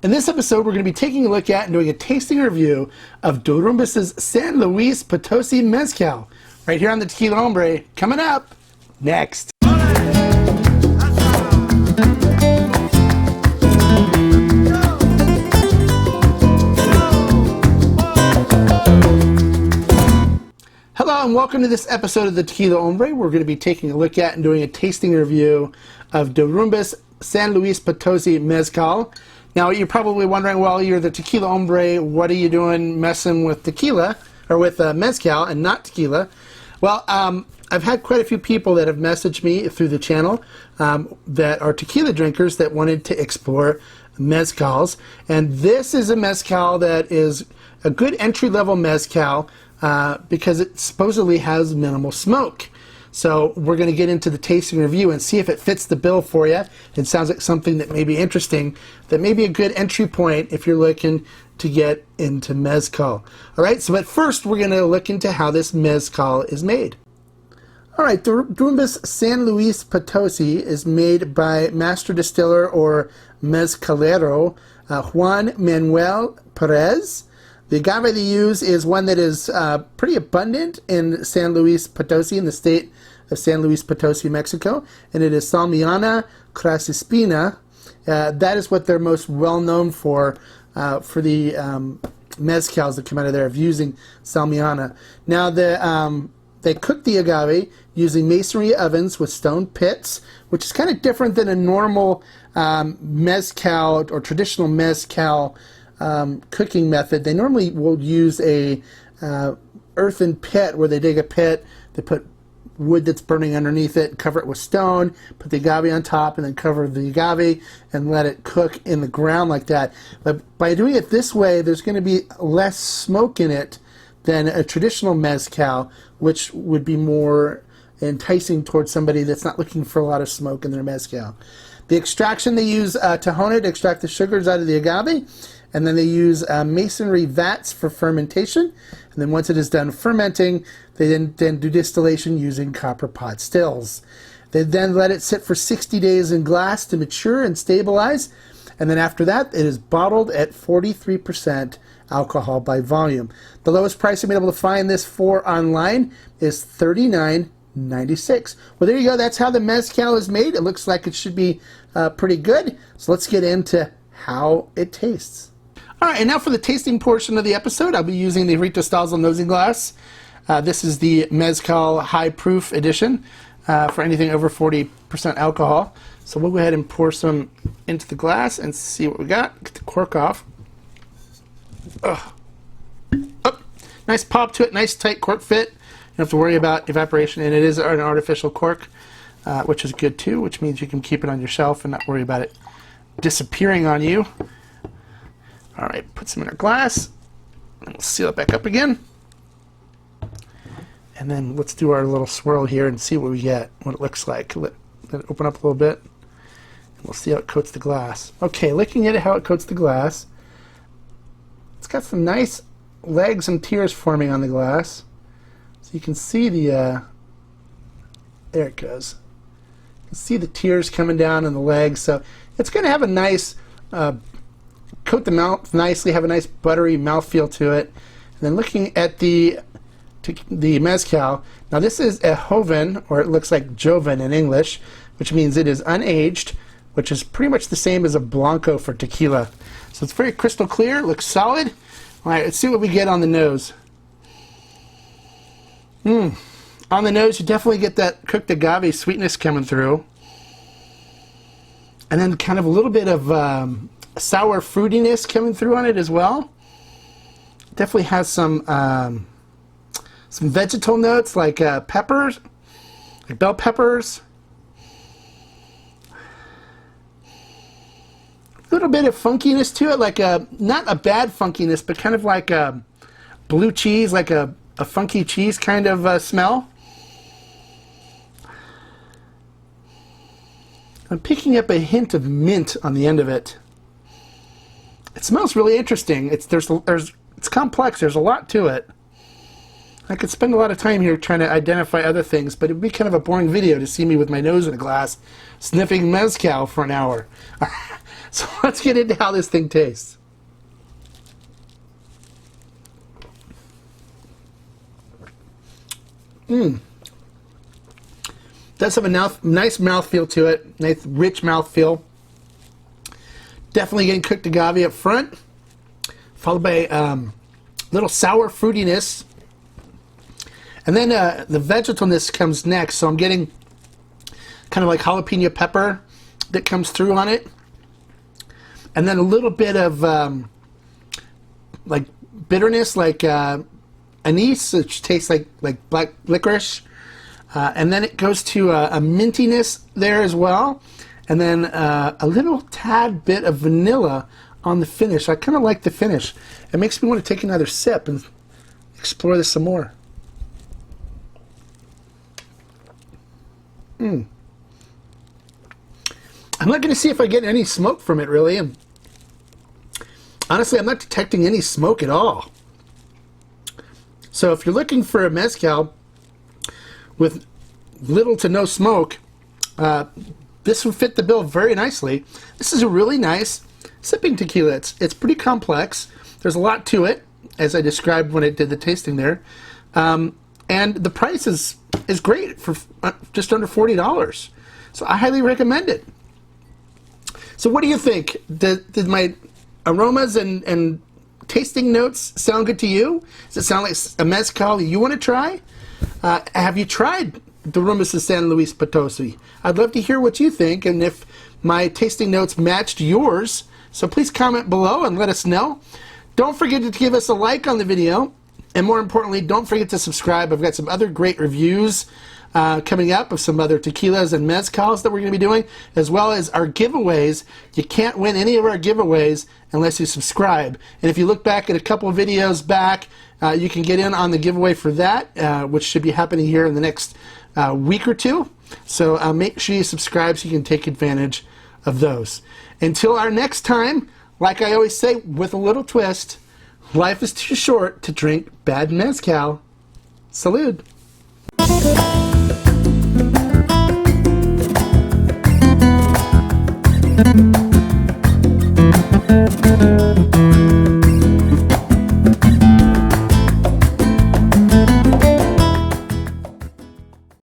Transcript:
In this episode, we're going to be taking a look at and doing a tasting review of Derrumbes' San Luis Potosi Mezcal, right here on the Tequila Hombre, coming up next. Hello and welcome to this episode of the Tequila Hombre. We're going to be taking a look at and doing a tasting review of Derrumbes San Luis Potosi Mezcal. Now you're probably wondering, well, you're the Tequila Hombre, what are you doing messing with tequila, or with mezcal and not tequila? Well, I've had quite a few people that have messaged me through the channel that are tequila drinkers that wanted to explore mezcals. And this is a mezcal that is a good entry-level mezcal because it supposedly has minimal smoke. So we're going to get into the tasting review and see if it fits the bill for you. It sounds like something that may be interesting, that may be a good entry point if you're looking to get into mezcal. All right, so but first we're going to look into how this mezcal is made. All right, Derrumbes San Luis Potosi is made by master distiller or mezcalero Juan Manuel Perez. The agave they use is one that is pretty abundant in San Luis Potosi, in the state of San Luis Potosi, Mexico, and it is Salmiana Crassispina. That is what they're most well known for the mezcals that come out of there, of using Salmiana. Now, they cook the agave using masonry ovens with stone pits, which is kind of different than a normal mezcal or traditional mezcal cooking method. They normally will use a earthen pit where they dig a pit, they put wood that's burning underneath it, cover it with stone, put the agave on top, and then cover the agave and let it cook in the ground like that. But by doing it this way, there's going to be less smoke in it than a traditional mezcal, which would be more enticing towards somebody that's not looking for a lot of smoke in their mezcal. The extraction they use tahona to extract the sugars out of the agave, and then they use masonry vats for fermentation. And then once it is done fermenting, they then do distillation using copper pot stills. They then let it sit for 60 days in glass to mature and stabilize. And then after that, it is bottled at 43% alcohol by volume. The lowest price I've been able to find this for online is $39.96. Well, there you go. That's how the mezcal is made. It looks like it should be pretty good. So let's get into how it tastes. All right, and now for the tasting portion of the episode, I'll be using the Rito Stazel nosing glass. This is the Mezcal High Proof Edition for anything over 40% alcohol. So we'll go ahead and pour some into the glass and see what we got. Get the cork off. Oh, nice pop to it, nice tight cork fit. You don't have to worry about evaporation, and it is an artificial cork, which is good too, which means you can keep it on your shelf and not worry about it disappearing on you. All right, put some in our glass, and we'll seal it back up again. And then let's do our little swirl here and see what we get, what it looks like. Let it open up a little bit, and we'll see how it coats the glass. Okay, looking at it, how it coats the glass, it's got some nice legs and tears forming on the glass. So you can see the, there it goes. You can see the tears coming down on the legs. So it's going to have a nice, coat the mouth nicely, have a nice buttery mouthfeel to it. And then looking at the mezcal, now this is a Joven, or it looks like Joven in English, which means it is unaged, which is pretty much the same as a Blanco for tequila. So it's very crystal clear, looks solid. All right, let's see what we get on the nose. On the nose, you definitely get that cooked agave sweetness coming through. And then kind of a little bit of sour fruitiness coming through on it as well. Definitely has some vegetal notes like peppers, like bell peppers. A little bit of funkiness to it, like not a bad funkiness, but kind of like a blue cheese, like a funky cheese kind of smell. I'm picking up a hint of mint on the end of it. It smells really interesting. It's complex. There's a lot to it. I could spend a lot of time here trying to identify other things, but it would be kind of a boring video to see me with my nose in a glass sniffing mezcal for an hour. So let's get into how this thing tastes. Does have a nice mouthfeel to it, nice rich mouthfeel. Definitely getting cooked agave up front, followed by little sour fruitiness. And then the vegetalness comes next, so I'm getting kind of like jalapeno pepper that comes through on it. And then a little bit of like bitterness, like anise, which tastes like black licorice. And then it goes to a mintiness there as well. And then a little tad bit of vanilla on the finish. I kind of like the finish. It makes me want to take another sip and explore this some more. I'm not going to see if I get any smoke from it, really. And honestly, I'm not detecting any smoke at all. So if you're looking for a mezcal with little to no smoke, this would fit the bill very nicely. This is a really nice sipping tequila. It's pretty complex. There's a lot to it, as I described when I did the tasting there. And the price is great for just under $40. So I highly recommend it. So what do you think? Did my aromas and tasting notes sound good to you? Does it sound like a mezcal you want to try? Have you tried Derrumbes de San Luis Potosi? I'd love to hear what you think and if my tasting notes matched yours. So please comment below and let us know. Don't forget to give us a like on the video. And more importantly, don't forget to subscribe. I've got some other great reviews coming up of some other tequilas and mezcals that we're going to be doing, as well as our giveaways. You can't win any of our giveaways unless you subscribe. And if you look back at a couple of videos back, you can get in on the giveaway for that, which should be happening here in the next week or two. So make sure you subscribe so you can take advantage of those. Until our next time, like I always say, with a little twist, life is too short to drink bad mezcal. Salud.